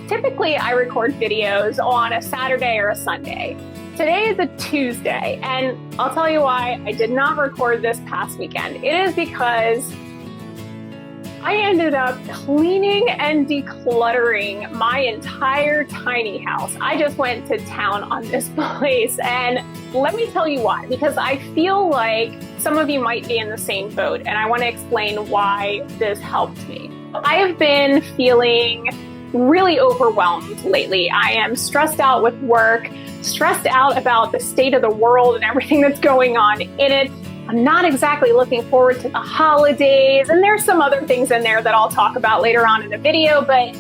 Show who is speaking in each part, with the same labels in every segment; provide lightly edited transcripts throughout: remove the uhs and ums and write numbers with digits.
Speaker 1: Typically, I record videos on a Saturday or a Sunday. Today is a Tuesday, and I'll tell you why I did not record this past weekend. It is because I ended up cleaning and decluttering my entire tiny house. I just went to town on this place, and let me tell you why, because I feel like some of you might be in the same boat, and I want to explain why this helped me. I have been feeling really overwhelmed lately. I am stressed out with work, stressed out about the state of the world and everything that's going on in it. I'm not exactly looking forward to the holidays, and there's some other things in there that I'll talk about later on in the video, but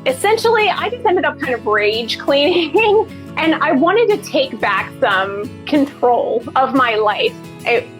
Speaker 1: essentially I just ended up kind of rage cleaning and I wanted to take back some control of my life.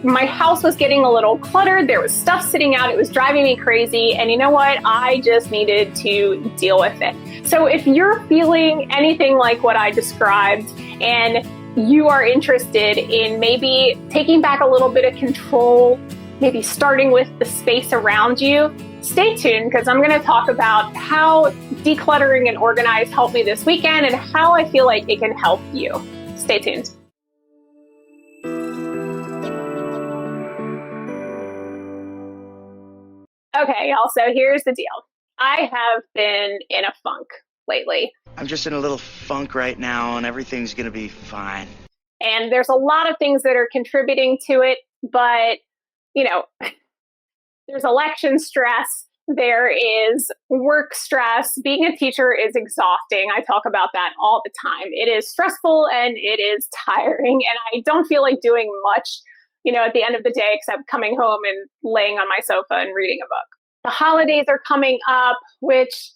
Speaker 1: My house was getting a little cluttered. There was stuff sitting out. It was driving me crazy. And you know what? I just needed to deal with it. So if you're feeling anything like what I described and you are interested in maybe taking back a little bit of control, maybe starting with the space around you, stay tuned because I'm going to talk about how decluttering and organize helped me this weekend and how I feel like it can help you. Stay tuned. Okay, y'all, so here's the deal. I have been in a funk lately.
Speaker 2: I'm just in a little funk right now and everything's going to be fine.
Speaker 1: And there's a lot of things that are contributing to it, but, you know, there's election stress, there is work stress. Being a teacher is exhausting. I talk about that all the time. It is stressful and it is tiring, and I don't feel like doing much at the end of the day, except coming home and laying on my sofa and reading a book. The holidays are coming up, which,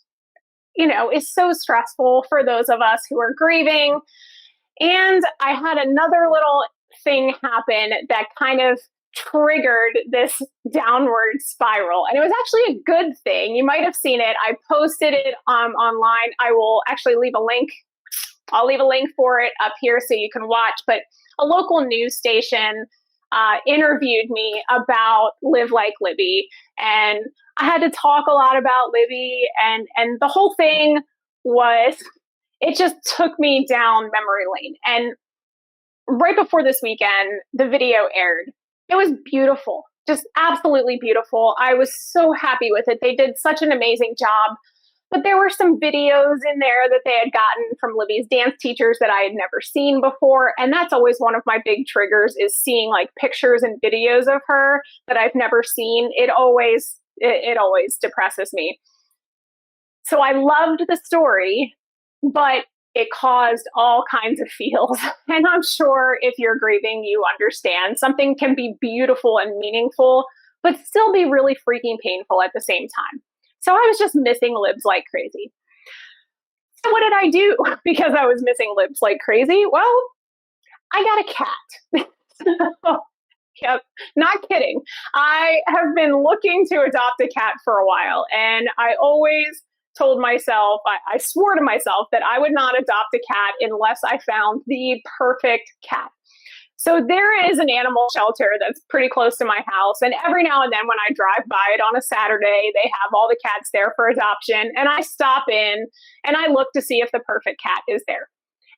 Speaker 1: is so stressful for those of us who are grieving. And I had another little thing happen that kind of triggered this downward spiral. And it was actually a good thing. You might have seen it. I posted it online. I will actually leave a link. I'll leave a link for it up here so you can watch. But a local news station interviewed me about Live Like Libby, and I had to talk a lot about Libby, and the whole thing was, it just took me down memory lane. And right before this weekend, the video aired. It was beautiful, just absolutely beautiful. I was so happy with it. They did such an amazing job. But there were some videos in there that they had gotten from Libby's dance teachers that I had never seen before. And that's always one of my big triggers, is seeing like pictures and videos of her that I've never seen. It always depresses me. So I loved the story, but it caused all kinds of feels. And I'm sure if you're grieving, you understand. Something can be beautiful and meaningful, but still be really freaking painful at the same time. So I was just missing Libs like crazy. So what did I do because I was missing Libs like crazy? Well, I got a cat. Yep, not kidding. I have been looking to adopt a cat for a while, and I always told myself, I swore to myself that I would not adopt a cat unless I found the perfect cat. So there is an animal shelter that's pretty close to my house. And every now and then when I drive by it on a Saturday, they have all the cats there for adoption. And I stop in and I look to see if the perfect cat is there.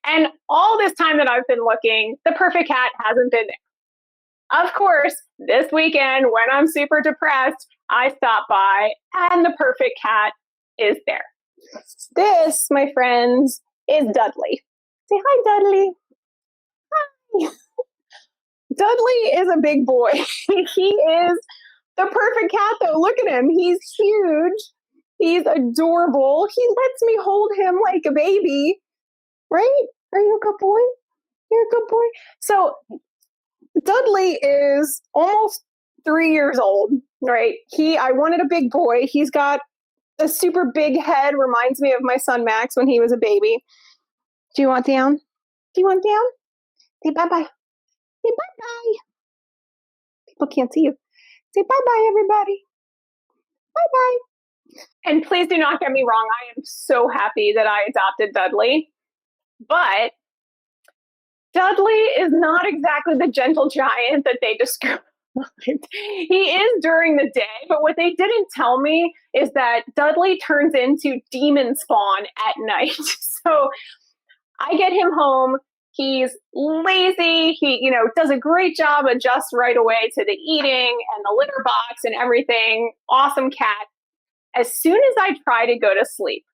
Speaker 1: And all this time that I've been looking, the perfect cat hasn't been there. Of course, this weekend when I'm super depressed, I stop by and the perfect cat is there. This, my friends, is Dudley. Say hi, Dudley. Hi. Dudley is a big boy. He is the perfect cat, though. Look at him. He's huge. He's adorable. He lets me hold him like a baby. Right? Are you a good boy? You're a good boy. So Dudley is almost 3 years old, right? I wanted a big boy. He's got a super big head. Reminds me of my son Max when he was a baby. Do you want down? Do you want down? Say bye-bye. Say bye-bye. People can't see you. Say bye-bye, everybody. Bye-bye. And please do not get me wrong. I am so happy that I adopted Dudley. But Dudley is not exactly the gentle giant that they describe. He is during the day, but what they didn't tell me is that Dudley turns into demon spawn at night. So I get him home. He's lazy. He, does a great job, adjusts right away to the eating and the litter box and everything. Awesome cat. As soon as I try to go to sleep,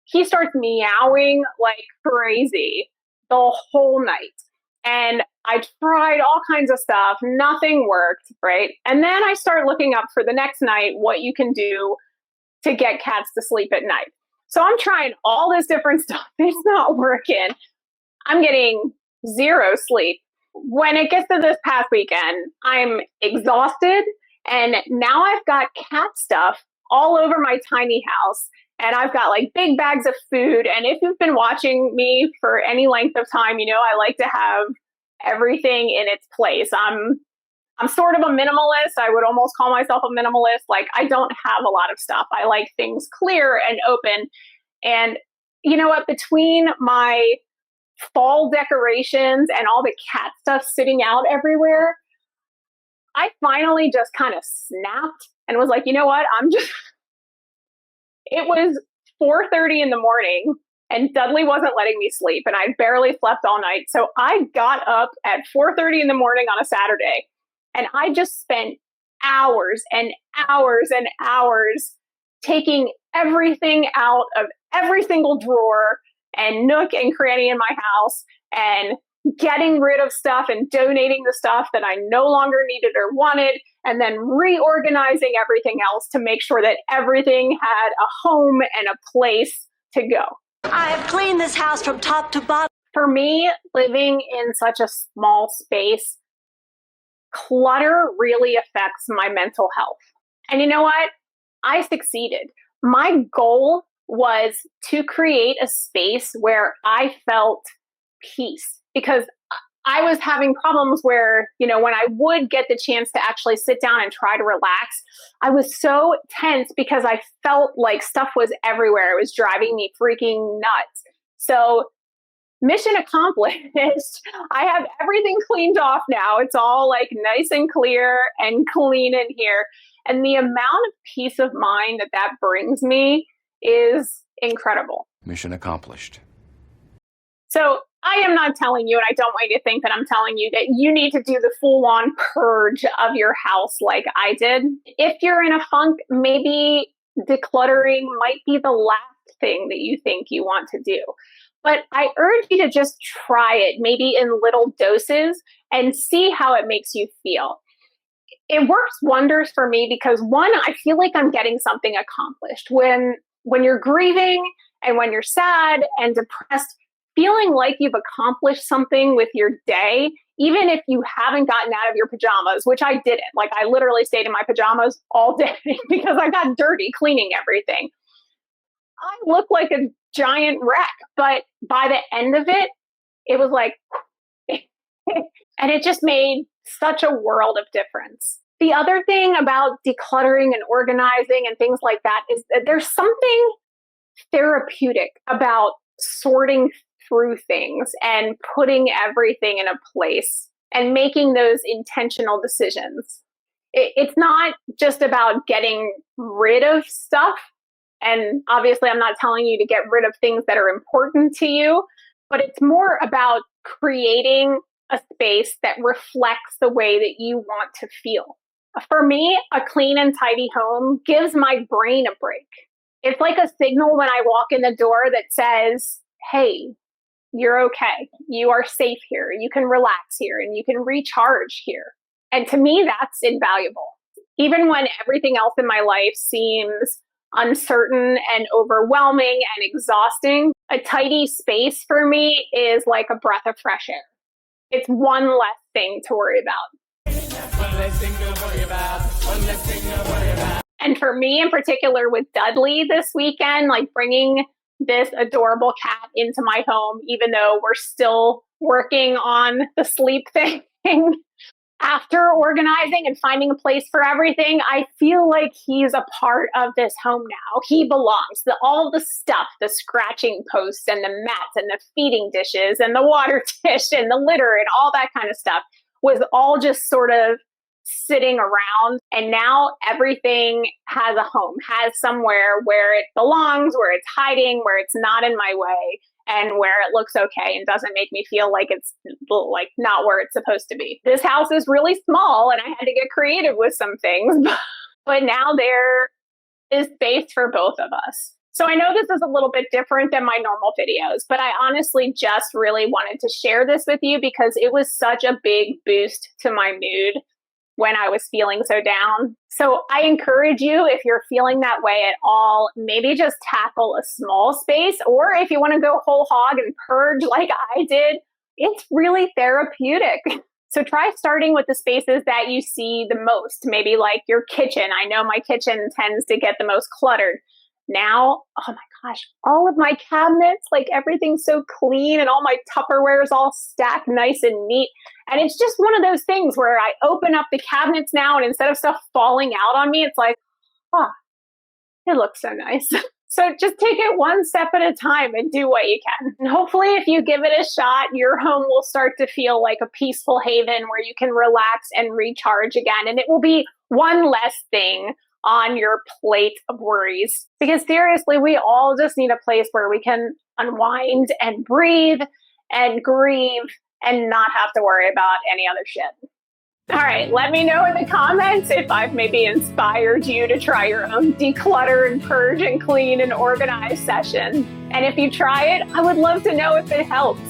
Speaker 1: he starts meowing like crazy the whole night. And I tried all kinds of stuff. Nothing worked, right? And then I start looking up for the next night what you can do to get cats to sleep at night. So I'm trying all this different stuff. It's not working. I'm getting zero sleep. When it gets to this past weekend, I'm exhausted. And now I've got cat stuff all over my tiny house. And I've got like big bags of food. And if you've been watching me for any length of time, I like to have everything in its place. I'm sort of a minimalist. I would almost call myself a minimalist. Like, I don't have a lot of stuff. I like things clear and open. And you know what? Between my fall decorations and all the cat stuff sitting out everywhere, I finally just kind of snapped and was like, you know what? It was 4:30 in the morning and Dudley wasn't letting me sleep and I barely slept all night. So I got up at 4:30 in the morning on a Saturday and I just spent hours and hours and hours taking everything out of every single drawer and nook and cranny in my house and getting rid of stuff and donating the stuff that I no longer needed or wanted, and then reorganizing everything else to make sure that everything had a home and a place to go.
Speaker 3: I have cleaned this house from top to bottom.
Speaker 1: For me, living in such a small space, clutter really affects my mental health. And you know what? I succeeded. My goal was to create a space where I felt peace, because I was having problems where, when I would get the chance to actually sit down and try to relax, I was so tense because I felt like stuff was everywhere. It was driving me freaking nuts. So mission accomplished. I have everything cleaned off now. It's all like nice and clear and clean in here. And the amount of peace of mind that brings me is incredible.
Speaker 4: Mission accomplished.
Speaker 1: So I am not telling you, and I don't want you to think that I'm telling you that you need to do the full-on purge of your house like I did. If you're in a funk, maybe decluttering might be the last thing that you think you want to do. But I urge you to just try it, maybe in little doses, and see how it makes you feel. It works wonders for me because, one, I feel like I'm getting something accomplished. When you're grieving and when you're sad and depressed, feeling like you've accomplished something with your day, even if you haven't gotten out of your pajamas, which I didn't. Like, I literally stayed in my pajamas all day because I got dirty cleaning everything. I look like a giant wreck, but by the end of it, it was like, and it just made such a world of difference. The other thing about decluttering and organizing and things like that is that there's something therapeutic about sorting through things and putting everything in a place and making those intentional decisions. It's not just about getting rid of stuff. And obviously, I'm not telling you to get rid of things that are important to you, but it's more about creating a space that reflects the way that you want to feel. For me, a clean and tidy home gives my brain a break. It's like a signal when I walk in the door that says, hey, you're okay. You are safe here. You can relax here and you can recharge here. And to me, that's invaluable. Even when everything else in my life seems uncertain and overwhelming and exhausting, a tidy space for me is like a breath of fresh air. It's one less thing to worry about. And for me in particular with Dudley this weekend, like bringing this adorable cat into my home, even though we're still working on the sleep thing, after organizing and finding a place for everything, I feel like he's a part of this home now. He belongs. All the stuff, the scratching posts and the mats and the feeding dishes and the water dish and the litter and all that kind of stuff was all just sort of sitting around. And now everything has a home, has somewhere where it belongs, where it's hiding, where it's not in my way, and where it looks okay and doesn't make me feel like it's like not where it's supposed to be. This house is really small and I had to get creative with some things, but now there is space for both of us. So I know this is a little bit different than my normal videos, but I honestly just really wanted to share this with you because it was such a big boost to my mood when I was feeling so down. So I encourage you, if you're feeling that way at all, maybe just tackle a small space, or if you want to go whole hog and purge like I did, it's really therapeutic. So try starting with the spaces that you see the most, maybe like your kitchen. I know my kitchen tends to get the most cluttered. Now, oh my gosh, all of my cabinets, like everything's so clean and all my Tupperware is all stacked nice and neat. And it's just one of those things where I open up the cabinets now and instead of stuff falling out on me, it's like, oh, it looks so nice. So just take it one step at a time and do what you can. And hopefully if you give it a shot, your home will start to feel like a peaceful haven where you can relax and recharge again. And it will be one less thing on your plate of worries. Because seriously, we all just need a place where we can unwind and breathe and grieve and not have to worry about any other shit. All right, let me know in the comments if I've maybe inspired you to try your own declutter and purge and clean and organize session. And if you try it, I would love to know if it helps.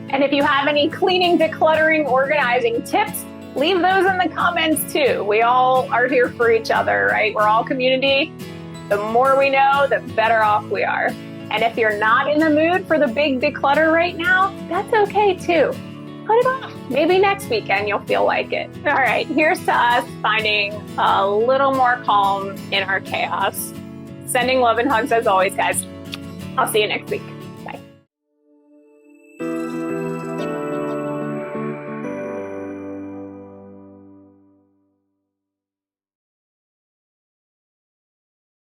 Speaker 1: And if you have any cleaning, decluttering, organizing tips, leave those in the comments too. We all are here for each other, right? We're all community. The more we know, the better off we are. And if you're not in the mood for the big declutter right now, that's okay too. Put it off. Maybe next weekend you'll feel like it. All right, here's to us finding a little more calm in our chaos. Sending love and hugs as always, guys. I'll see you next week.